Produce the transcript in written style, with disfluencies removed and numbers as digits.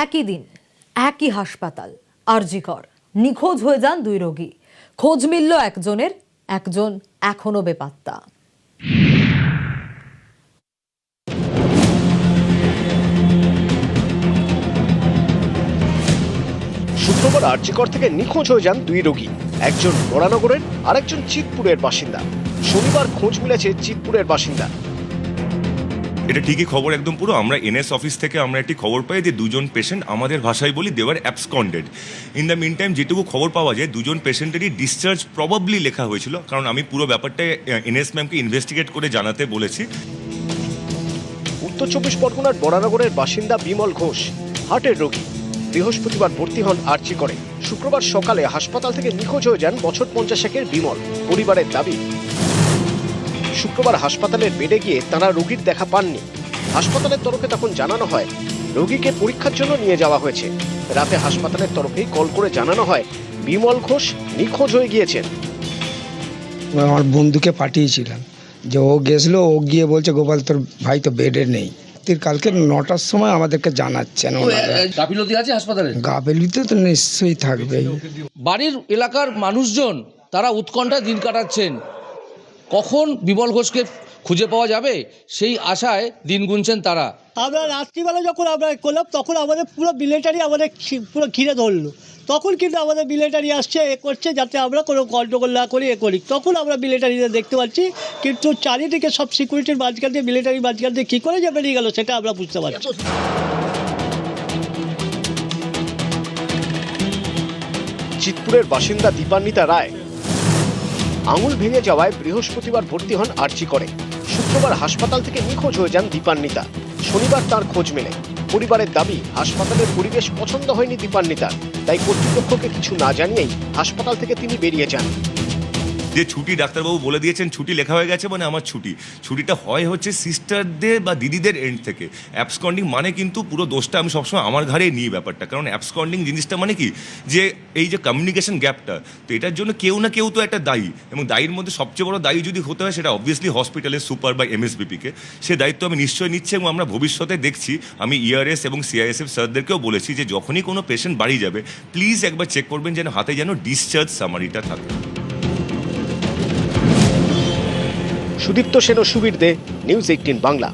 একই দিন একই হাসপাতাল আরজি কর নিখোঁজ হয়ে যান দুই রোগী। খোঁজ মিলল একজনের, একজন এখনো বেপাত্তা। শুক্রবার আরজি কর থেকে নিখোঁজ হয়ে যান দুই রোগী, একজন বরানগরের আর একজন চিতপুরের বাসিন্দা। শনিবার খোঁজ মিলেছে চিতপুরের বাসিন্দা। এটা ঠিকই খবর, একদম পুরো। আমরা এনএস অফিস থেকে আমরা একটি খবর পাই যে দুজন পেশেন্ট, আমাদের ভাষায় বলি দেওয়ার absconded. In the meantime যেটুকু খবর পাওয়া যায় দুজন পেশেন্টেরই ডিসচার্জ প্রবাবলি লেখা হয়েছিল, কারণ আমি পুরো ব্যাপারটা এনএস ম্যামকে ইনভেস্টিগেট করে জানাতে বলেছি। উত্তর 24 পরগনার বরানগরের বাসিন্দা বিমল ঘোষ হার্টের রোগী। বৃহস্পতিবার ভর্তি হন আরজি করে। শুক্রবার সকালে হাসপাতাল থেকে নিখোঁজ হয়ে যান বছর 50 বিমল। পরিবারের দাবি, শুক্রবার হাসপাতালের বেডে গিয়ে তারা রোগীর দেখা পাননি। হাসপাতালের তরফে তখন জানানো হয় রোগীকে পরীক্ষার জন্য নিয়ে যাওয়া হয়েছে। রাতে হাসপাতালের তরফেই কল করে জানানো হয় বিমল ঘোষ নিখোঁজ হয়ে গিয়েছেন। আমার বন্ধুকে পাঠিয়েছিলাম যে ও গেছিল, ও গিয়ে বলছে গোপাল তোর ভাই তো বেডে নেই। কালকে 9টার সময় আমাদেরকে জানাচ্ছেন। গাফিলতি আছে হাসপাতালে? গাফিলতি তো নিশ্চয়ই থাকবে। বাড়ির এলাকার মানুষজন তারা উৎকণ্ঠায় দিন কাটাচ্ছেন, কখন বিমল ঘোষকে খুঁজে পাওয়া যাবে সেই আশায় দিন গুনছেন তারা। আমরা রাত্রিবেলা যখন আমরা করলাম তখন আমাদের পুরো মিলিটারি আমাদের পুরো ঘিরে ধরলো। তখন কিন্তু আমাদের মিলিটারি আসছে, করছে যাতে আমরা কোনো গন্ডগোল না করি, করি। তখন আমরা মিলিটারিদের দেখতে পাচ্ছি, কিন্তু চারিদিকে সব সিকিউরিটির মাঝখান দিয়ে, মিলিটারির মাঝখান দিয়ে কী করে যে বেরিয়ে গেল সেটা আমরা বুঝতে পারছি। চিতপুরের বাসিন্দা দীপান্বিতা রায় আঙুল ভেঙে যাওয়ায় বৃহস্পতিবার ভর্তি হন আরজি করে। শুক্রবার হাসপাতাল থেকে নিখোঁজ হয়ে যান দীপান্বিতা। শনিবার তার খোঁজ মেলে। পরিবারের দাবি, হাসপাতালের পরিবেশ পছন্দ হয়নি দীপান্বিতার, তাই কর্তৃপক্ষকে কিছু না জানিয়েই হাসপাতাল থেকে তিনি বেরিয়ে যান। যে ছুটি ডাক্তারবাবু বলে দিয়েছেন, ছুটি লেখা হয়ে গেছে মানে আমার ছুটিটা হয় হচ্ছে সিস্টারদের বা দিদিদের এন্ড থেকে। অ্যাবসকন্ডিং মানে কিন্তু পুরো দোষটা আমি সবসময় আমার ঘাড়ে নিই ব্যাপারটা, কারণ অ্যাবসকন্ডিং জিনিসটা মানে কি যে এই যে কমিউনিকেশন গ্যাপটা, তো এটার জন্য কেউ না কেউ তো একটা দায়ী, এবং দায়ীর মধ্যে সবচেয়ে বড় দায়ী যদি হতে হয় সেটা অবভিয়াসলি হসপিটালের সুপার বা এমএসবিপিকে। সে দায়িত্ব আমি নিশ্চয়ই নিচ্ছি, এবং আমরা ভবিষ্যতে দেখছি, আমি ইআরএস এবং সিআইএসএফ স্যারদেরকেও বলেছি যে যখনই কোনো পেশেন্ট বাড়ি যাবে প্লিজ একবার চেক করবেন যেন হাতে যেন ডিসচার্জ সামারিটা থাকে। সুদীপ্ত সেন, সুবীর দে, নিউজ 18 বাংলা।